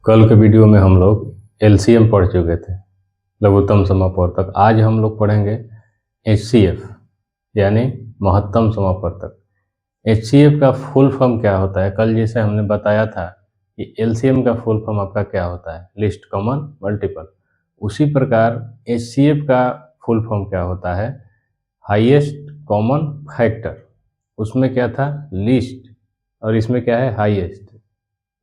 कल के वीडियो में हम लोग एलसीएम पढ़ चुके थे, लघुत्तम समापवर्तक। आज हम लोग पढ़ेंगे एचसीएफ यानी महत्तम समापवर्तक। एचसीएफ का फुल फॉर्म क्या होता है? कल जैसे हमने बताया था कि एलसीएम का फुल फॉर्म आपका क्या होता है, लिस्ट कॉमन मल्टीपल। उसी प्रकार एचसीएफ का फुल फॉर्म क्या होता है, हाईएस्ट कॉमन फैक्टर। उसमें क्या था, लिस्ट, और इसमें क्या है, हाईएस्ट।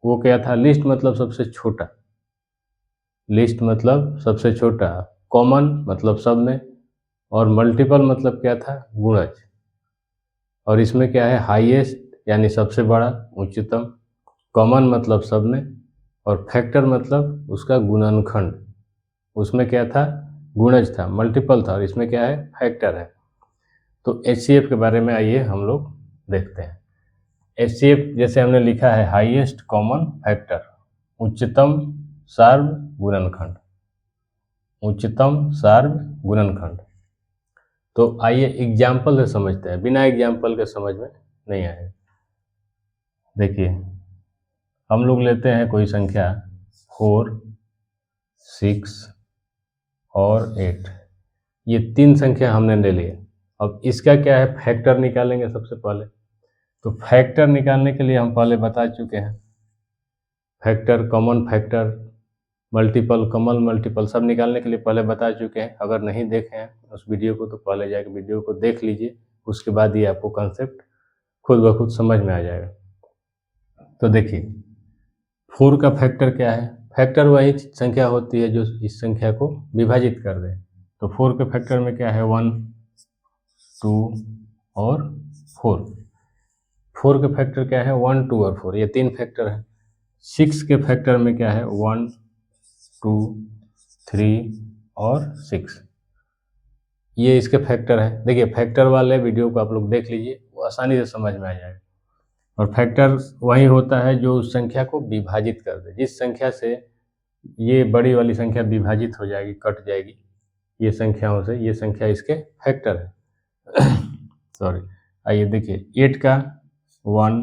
वो क्या था, लिस्ट मतलब सबसे छोटा, लिस्ट मतलब सबसे छोटा, कॉमन मतलब सब में, और मल्टीपल मतलब क्या था, गुणज। और इसमें क्या है, हाईएस्ट यानी सबसे बड़ा, उच्चतम, कॉमन मतलब सब में, और फैक्टर मतलब उसका गुणनखंड। उसमें क्या था, गुणज था, मल्टीपल था, और इसमें क्या है, फैक्टर है। तो एचसीएफ के बारे में आइए हम लोग देखते हैं। एचसीएफ जैसे हमने लिखा है, हाईएस्ट कॉमन फैक्टर, उच्चतम सार्व गुणनखंड, उच्चतम सार्व गुणनखंड। तो आइए एग्जाम्पल से समझते हैं, बिना एग्जाम्पल के समझ में नहीं आएगा। देखिए, हम लोग लेते हैं कोई संख्या 4, 6 और 8। ये तीन संख्या हमने ले लिए। अब इसका क्या है, फैक्टर निकालेंगे सबसे पहले। तो फैक्टर निकालने के लिए हम पहले बता चुके हैं, factor, common factor, multiple, common multiple, सब निकालने के लिए पहले बता चुके हैं। अगर नहीं देखे हैं उस वीडियो को तो पहले जाकर वीडियो को देख लीजिए, उसके बाद ये आपको कॉन्सेप्ट खुद ब खुद समझ में आ जाएगा। तो देखिए, 4 का फैक्टर क्या है, फैक्टर वही संख्या होती है जो इस संख्या को विभाजित कर दे। तो 4 के फैक्टर में क्या है, 1, 2 और 4। 4 के फैक्टर क्या है, 1, 2 और 4, ये तीन फैक्टर है। 6 के फैक्टर में क्या है, 1, 2, 3 और 6, ये इसके फैक्टर है। देखिए, फैक्टर वाले वीडियो को आप लोग देख लीजिए, वो आसानी से समझ में आ जाएगा। और फैक्टर वही होता है जो उस संख्या को विभाजित कर दे। जिस संख्या से ये बड़ी वाली संख्या विभाजित हो जाएगी, कट जाएगी ये संख्याओं से, ये संख्या इसके फैक्टर है। सॉरी, आइए देखिए, 8 का 1,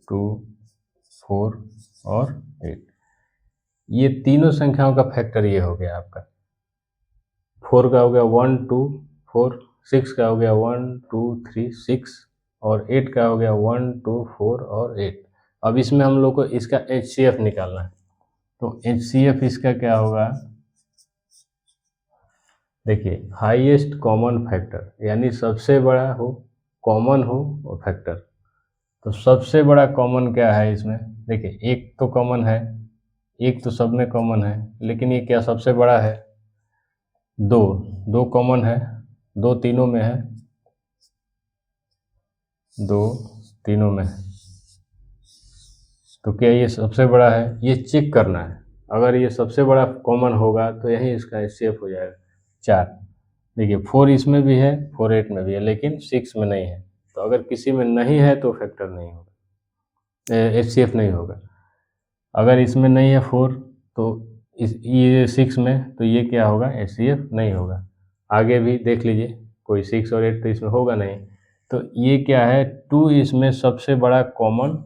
2, 4 और 8, ये तीनों संख्याओं का फैक्टर ये हो गया आपका। 4 का हो गया 1, 2, 4, 6 का हो गया 1, 2, 3, 6, और 8 का हो गया 1, 2, 4 और 8। अब इसमें हम लोग को इसका एचसीएफ निकालना है। तो एचसीएफ इसका क्या होगा, देखिए, हाईएस्ट कॉमन फैक्टर, यानी सबसे बड़ा हो, कॉमन हो और फैक्टर। तो सबसे बड़ा कॉमन क्या है इसमें, देखिए, एक तो कॉमन है, एक तो सब में कॉमन है, लेकिन ये क्या सबसे बड़ा है, दो कॉमन है, दो तीनों में है, दो तीनों में है। तो क्या ये सबसे बड़ा है, ये चेक करना है। अगर ये सबसे बड़ा कॉमन होगा तो यही इसका एचसीएफ हो जाएगा 4। देखिए, 4 इसमें भी है, 4 8 में भी है, लेकिन 6 में नहीं है। तो अगर किसी में नहीं है तो फैक्टर नहीं होगा, एचसीएफ नहीं होगा। अगर इसमें नहीं है 4 तो ये 6 में, तो ये क्या होगा, एचसीएफ नहीं होगा। आगे भी देख लीजिए, कोई 6 और 8 तो इसमें होगा नहीं। तो ये क्या है, 2 इसमें सबसे बड़ा कॉमन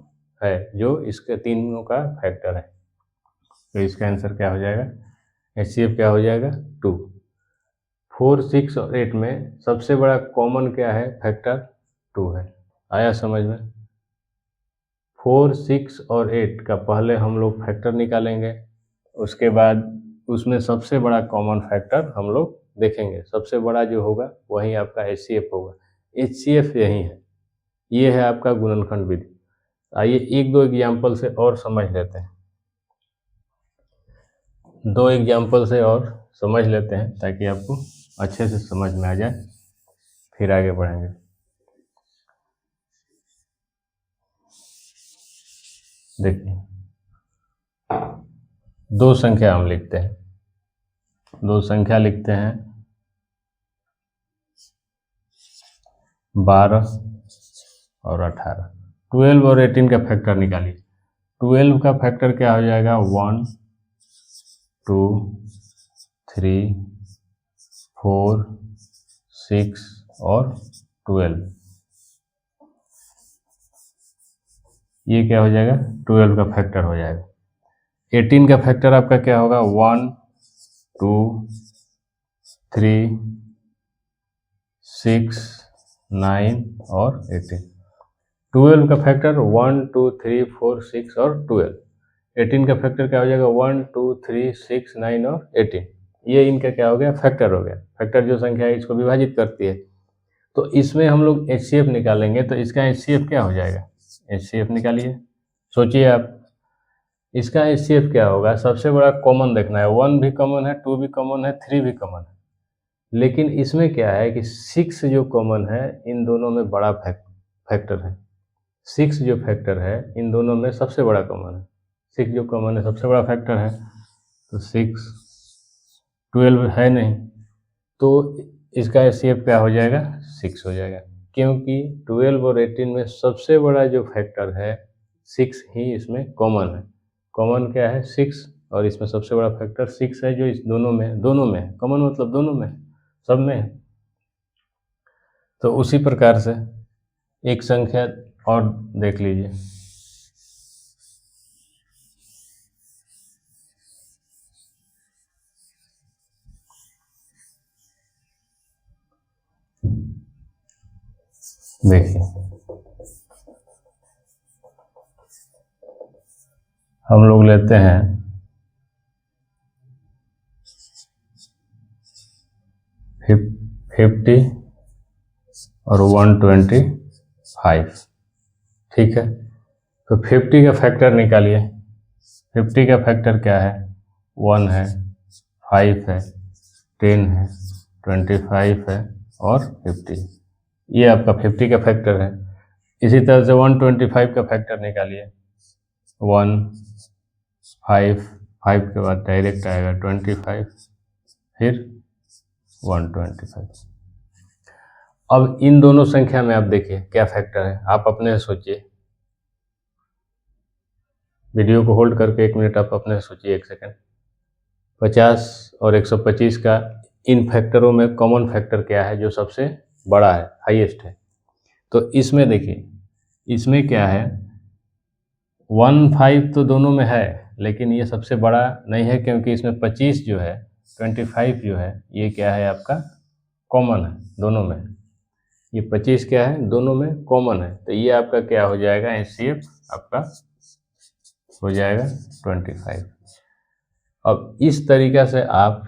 है जो इसके तीनों का फैक्टर है। तो इसका आंसर क्या हो जाएगा, एचसीएफ क्या हो जाएगा, 2। 4, 6 और 8 में सबसे बड़ा कॉमन क्या है, फैक्टर 2 है। आया समझ में? 4, 6 और 8 का पहले हम लोग फैक्टर निकालेंगे, उसके बाद उसमें सबसे बड़ा कॉमन फैक्टर हम लोग देखेंगे। सबसे बड़ा जो होगा वही आपका एचसीएफ होगा। एचसीएफ यही है, ये है आपका गुणनखंड विधि। आइए एक दो एग्जाम्पल से और समझ लेते हैं, दो एग्जाम्पल से और समझ लेते हैं ताकि आपको अच्छे से समझ में आ जाए, फिर आगे बढ़ेंगे। देखिए, दो संख्या हम लिखते हैं, दो संख्या लिखते हैं, 12 और 18। 12 और 18 का फैक्टर निकालिए। 12 का फैक्टर क्या हो जाएगा, 1, 2, 3, 4, 6 और 12। ये क्या हो जाएगा, 12 का फैक्टर हो जाएगा। 18 का फैक्टर आपका क्या होगा, 1 2 3 6 9 और 18। 12 का फैक्टर 1 2 3 4 6 और 12। 18 का फैक्टर क्या हो जाएगा, 1 2 3 6 9 और 18। ये इनका क्या हो गया, फैक्टर हो गया। फैक्टर जो संख्या है इसको विभाजित करती है। तो इसमें हम लोग HCF निकालेंगे, तो इसका HCF क्या हो जाएगा, HCF निकालिए। सोचिए आप, इसका HCF क्या होगा, सबसे बड़ा कॉमन देखना है। 1 भी कॉमन है, 2 भी कॉमन है, 3 भी कॉमन है। लेकिन इसमें क्या है कि 6 जो कॉमन है, इन दोनों में बड़ा फैक्टर है। 6 जो फैक्टर है इन दोनों में सबसे बड़ा कॉमन है। 6 जो कॉमन है सबसे बड़ा फैक्टर है। तो 6 12 है नहीं, तो इसका HCF क्या हो जाएगा, 6 हो जाएगा। क्योंकि 12 और 18 में सबसे बड़ा जो फैक्टर है 6 ही इसमें कॉमन है। कॉमन क्या है, 6, और इसमें सबसे बड़ा फैक्टर 6 है, जो इस दोनों में है। कॉमन मतलब दोनों में, सब में है। तो उसी प्रकार से एक संख्या और देख लीजिए। देखिए, हम लोग लेते हैं 50 और 125, ठीक है। तो 50 का फैक्टर निकालिए। 50 का फैक्टर क्या है, 1 है, 5 है, 10 है, 25 है और 50। ये आपका 50 का फैक्टर है। इसी तरह से 125 का फैक्टर निकालिए। 1 5 5 के बाद डायरेक्ट आएगा 25, फिर 125। अब इन दोनों संख्या में आप देखिए क्या फैक्टर है, आप अपने से सोचिए। वीडियो को होल्ड करके 1 मिनट आप अपने से सोचिए, 1 सेकंड। 50 और 125 का इन फैक्टरों में कॉमन फैक्टर क्या है, जो सबसे बड़ा है, हाईएस्ट है। तो इसमें देखिए, इसमें क्या है, 1 5 तो दोनों में है, लेकिन ये सबसे बड़ा नहीं है, क्योंकि इसमें 25 जो है, 25 जो है, ये क्या है आपका, कॉमन है दोनों में। ये 25 क्या है, दोनों में कॉमन है। तो ये आपका क्या हो जाएगा, HCF आपका हो जाएगा 25। अब इस तरीक़ा से आप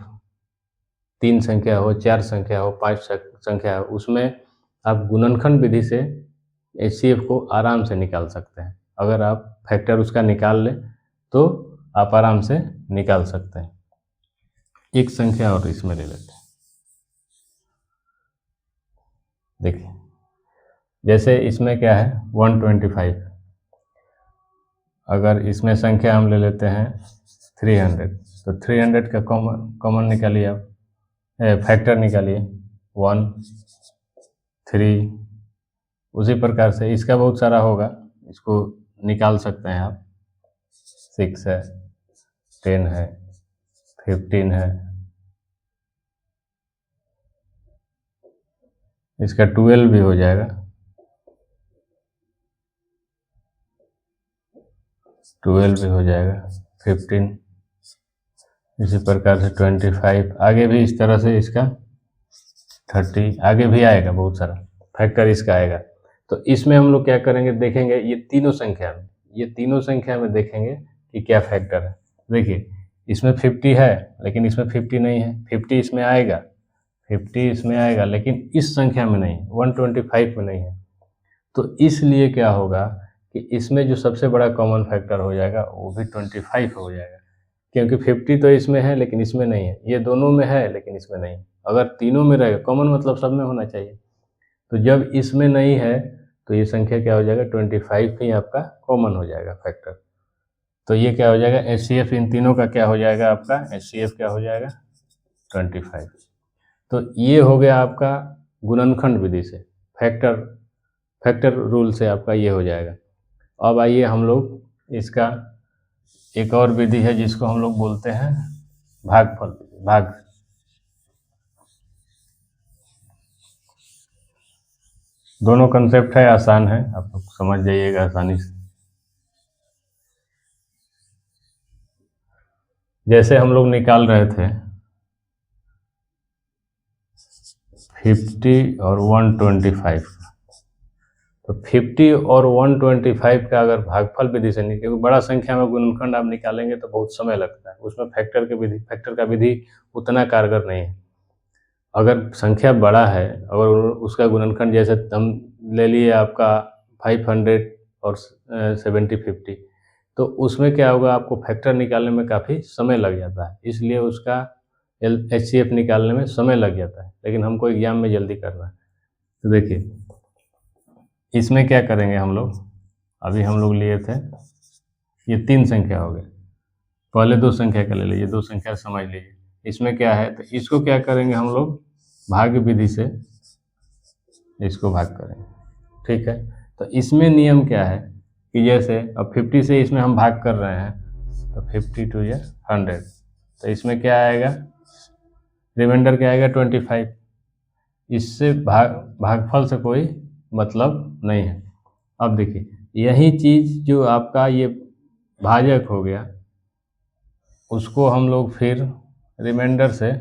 3 संख्या हो, 4 संख्या हो, 5 संख्या हो, उसमें आप गुणनखंड विधि से HCF को आराम से निकाल सकते हैं। अगर आप फैक्टर उसका निकाल लें तो आप आराम से निकाल सकते हैं। एक संख्या और इसमें ले लेते हैं। देखिए, जैसे इसमें क्या है, 125। अगर इसमें संख्या हम ले लेते हैं 300, तो 300 का कॉमन निकालिए आप, फैक्टर निकालिए 1 3। उसी प्रकार से इसका बहुत सारा होगा, इसको निकाल सकते हैं आप। 6 है, 10 है, 15 है, इसका 12 भी हो जाएगा, 12 भी हो जाएगा, 15, इसी प्रकार से 25, आगे भी इस तरह से इसका 30, आगे भी आएगा, बहुत सारा फैक्टर इसका आएगा। तो इसमें हम लोग क्या करेंगे, देखेंगे ये तीनों संख्या में देखेंगे कि क्या फैक्टर है। देखिए, इसमें 50 है, लेकिन इसमें 50 नहीं है। 50 इसमें आएगा, 50 इसमें आएगा, लेकिन इस संख्या में नहीं, 125 में नहीं है। तो इसलिए क्या होगा कि इसमें जो सबसे बड़ा कॉमन फैक्टर हो जाएगा वो भी 25 हो जाएगा, क्योंकि 50 तो इसमें है लेकिन इसमें नहीं है, ये दोनों में है लेकिन इसमें नहीं है। अगर तीनों में रहेगा, कॉमन मतलब सब में होना चाहिए, तो जब इसमें नहीं है तो ये संख्या क्या हो जाएगा, 25 ही आपका कॉमन हो जाएगा फैक्टर। तो ये क्या हो जाएगा, HCF इन तीनों का क्या हो जाएगा, आपका HCF क्या हो जाएगा, 25। तो ये हो गया आपका गुणनखंड विधि से, फैक्टर रूल से आपका ये हो जाएगा। अब आइए हम लोग इसका एक और विधि है जिसको हम लोग बोलते हैं भागफल, भाग। दोनों कंसेप्ट है, आसान है, आप लोग समझ जाइएगा आसानी से। जैसे हम लोग निकाल रहे थे 50 और 125 का, तो 50 और 125 का अगर भागफल विधि से नहीं, क्योंकि बड़ा संख्या में गुणनखंड आप निकालेंगे तो बहुत समय लगता है, उसमें फैक्टर का विधि उतना कारगर नहीं है। अगर संख्या बड़ा है, अगर उसका गुणनखंड जैसे हम ले लिए आपका 500 और 70-50, तो उसमें क्या होगा, आपको फैक्टर निकालने में काफ़ी समय लग जाता है, इसलिए उसका HCF निकालने में समय लग जाता है, लेकिन हमको एग्जाम में जल्दी करना है। तो देखिए इसमें क्या करेंगे हम लोग, अभी हम लोग लिए थे, ये 3 संख्या हो गए, पहले 2 संख्या का ले लीजिए, 2 संख्या समझ लीजिए। इसमें क्या है, तो इसको क्या करेंगे हम लोग, भाग्य विधि से इसको भाग करेंगे, ठीक है। तो इसमें नियम क्या है कि जैसे अब 50 से इसमें हम भाग कर रहे हैं, तो 50 2 या 100, तो इसमें क्या आएगा, रिमाइंडर क्या आएगा 25। इससे भागफल से कोई मतलब नहीं है। अब देखिए यही चीज़ जो आपका ये भाजक हो गया, उसको हम लोग फिर रिमाइंडर से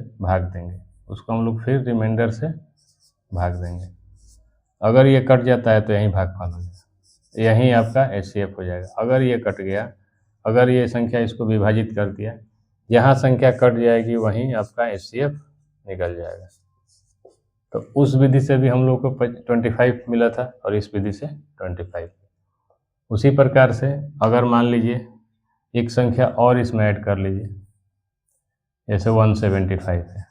भाग देंगे, अगर ये कट जाता है तो यहीं भागफल हो जाएगा, यहीं आपका HCF हो जाएगा। अगर ये कट गया, अगर ये संख्या इसको विभाजित कर दिया, जहाँ संख्या कट जाएगी वहीं आपका HCF निकल जाएगा। तो उस विधि से भी हम लोग को 25 मिला था और इस विधि से 25। उसी प्रकार से अगर मान लीजिए एक संख्या और इसमें ऐड कर लीजिए, जैसे 175 है,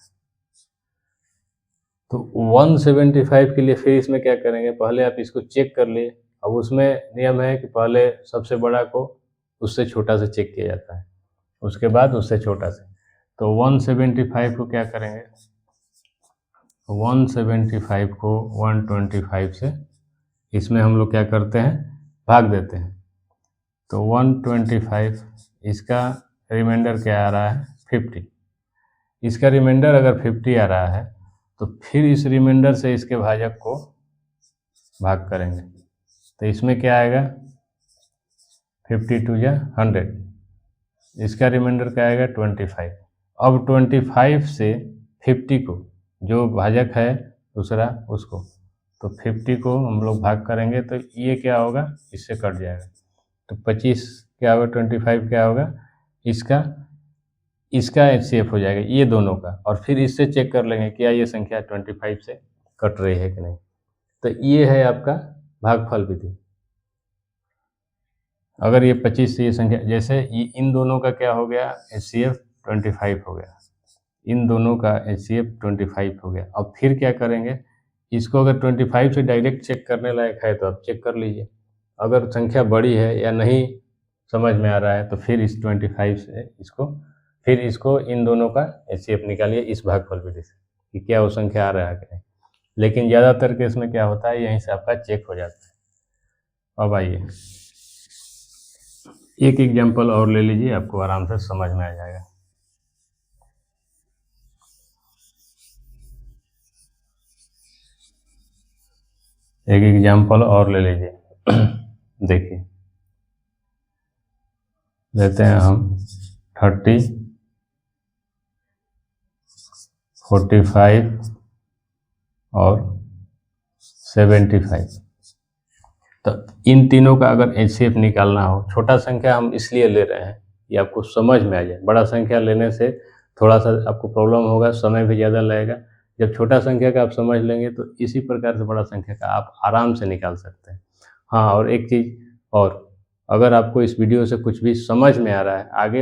तो 175 के लिए फिर इसमें क्या करेंगे, पहले आप इसको चेक कर लिए। अब उसमें नियम है कि पहले सबसे बड़ा को उससे छोटा से चेक किया जाता है, उसके बाद उससे छोटा से। तो 175 को क्या करेंगे, 175 को 125 से इसमें हम लोग क्या करते हैं, भाग देते हैं। तो 125, इसका रिमाइंडर क्या आ रहा है 50, इसका रिमाइंडर अगर 50 आ रहा है तो फिर इस रिमाइंडर से इसके भाजक को भाग करेंगे, तो इसमें क्या आएगा 52 या 100, इसका रिमाइंडर क्या आएगा 25। अब 25 से 50 को जो भाजक है दूसरा उसको, तो 50 को हम लोग भाग करेंगे तो ये क्या होगा, इससे कट जाएगा, तो 25 क्या होगा, 25 क्या होगा, इसका HCF हो जाएगा ये दोनों का, और फिर इससे चेक कर लेंगे क्या ये संख्या 25 से कट रही है कि नहीं। तो ये है आपका भागफल विधि। अगर ये 25 से ये संख्या, जैसे इन दोनों का क्या हो गया, HCF 25 हो गया, इन दोनों का HCF 25 हो गया। अब फिर क्या करेंगे, इसको अगर 25 से डायरेक्ट चेक करने लायक है तो आप चेक कर लीजिए, अगर संख्या बड़ी है या नहीं समझ में आ रहा है तो फिर इस 25 से इसको इन दोनों का HCF निकालिए इस भागफल विधि से कि क्या वो संख्या आ रहा है कि नहीं। लेकिन ज़्यादातर केस में क्या होता है, यहीं से आपका चेक हो जाता है। अब आइए एक एग्जाम्पल और ले लीजिए, आपको आराम से समझ में आ जाएगा। एक एग्जाम्पल और ले लीजिए देखिए लेते हैं हम 30, 45 और 75। तो इन तीनों का अगर HCF निकालना हो, छोटा संख्या हम इसलिए ले रहे हैं कि आपको समझ में आ जाए, बड़ा संख्या लेने से थोड़ा सा आपको प्रॉब्लम होगा, समय भी ज़्यादा लगेगा। जब छोटा संख्या का आप समझ लेंगे तो इसी प्रकार से बड़ा संख्या का आप आराम से निकाल सकते हैं। हाँ, और एक चीज़ और, अगर आपको इस वीडियो से कुछ भी समझ में आ रहा है, आगे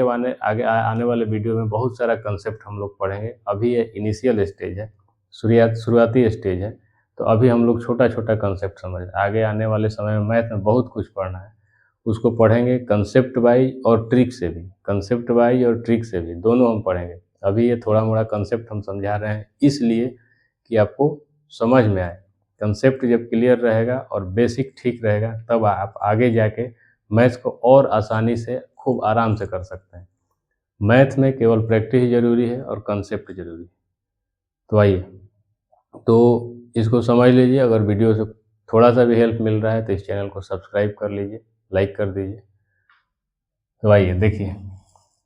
आने वाले वीडियो में बहुत सारा कंसेप्ट हम लोग पढ़ेंगे। अभी ये इनिशियल स्टेज है, शुरुआती स्टेज है, तो अभी हम लोग छोटा छोटा कंसेप्ट समझ रहे हैं। आगे आने वाले समय में मैथ में बहुत कुछ पढ़ना है, उसको पढ़ेंगे कंसेप्ट वाइज और ट्रिक से भी, दोनों हम पढ़ेंगे। अभी ये थोड़ा मोड़ा कंसेप्ट हम समझा रहे हैं इसलिए कि आपको समझ में आए। कंसेप्ट जब क्लियर रहेगा और बेसिक ठीक रहेगा तब आप आगे जाके मैथ को और आसानी से खूब आराम से कर सकते हैं। मैथ में केवल प्रैक्टिस ज़रूरी है और कंसेप्ट ज़रूरी है। तो आइए, तो इसको समझ लीजिए। अगर वीडियो से थोड़ा सा भी हेल्प मिल रहा है तो इस चैनल को सब्सक्राइब कर लीजिए, लाइक कर दीजिए। तो आइए देखिए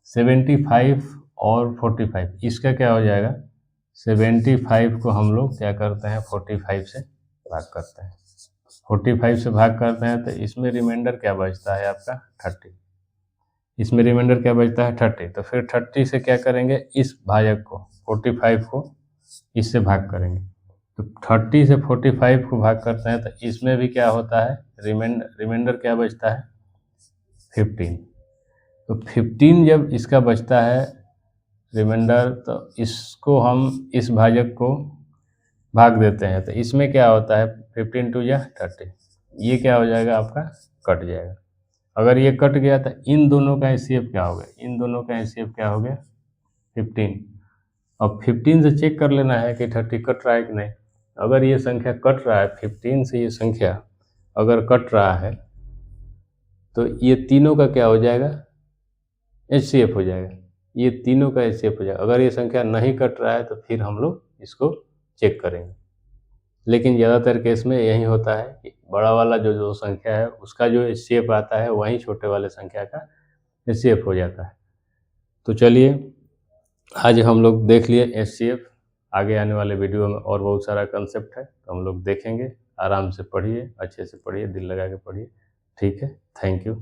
75 और 45, इसका क्या हो जाएगा 75 को हम लोग क्या करते हैं 45 से भाग करते हैं। 45 से भाग करते हैं तो इसमें रिमाइंडर क्या बचता है आपका 30, इसमें रिमाइंडर क्या बचता है 30। तो फिर 30 से क्या करेंगे इस भाजक को 45 को इससे भाग करेंगे। तो 30 से 45 को भाग करते हैं तो इसमें भी क्या होता है रिमाइंडर क्या बचता है 15। तो 15 जब इसका बचता है रिमाइंडर तो इसको हम इस भाजक को भाग देते हैं तो इसमें क्या होता है 15 टू या 30, ये क्या हो जाएगा आपका कट जाएगा। अगर ये कट गया तो इन दोनों का एचसीएफ क्या हो गया, इन दोनों का एचसीएफ क्या हो गया 15। अब 15 से चेक कर लेना है कि 30 कट रहा है कि नहीं। अगर ये संख्या कट रहा है 15 से, ये संख्या अगर कट रहा है तो ये तीनों का क्या हो जाएगा एचसीएफ हो जाएगा, ये तीनों का एचसीएफ हो जाएगा। अगर ये संख्या नहीं कट रहा है तो फिर हम लोग इसको चेक करेंगे। लेकिन ज़्यादातर केस में यही होता है कि बड़ा वाला जो संख्या है उसका जो एचसीएफ आता है वहीं छोटे वाले संख्या का एचसीएफ हो जाता है। तो चलिए आज हम लोग देख लिए एचसीएफ, आगे आने वाले वीडियो में और बहुत सारा कंसेप्ट है तो हम लोग देखेंगे। आराम से पढ़िए, अच्छे से पढ़िए, दिल लगा के पढ़िए। ठीक है, थैंक यू।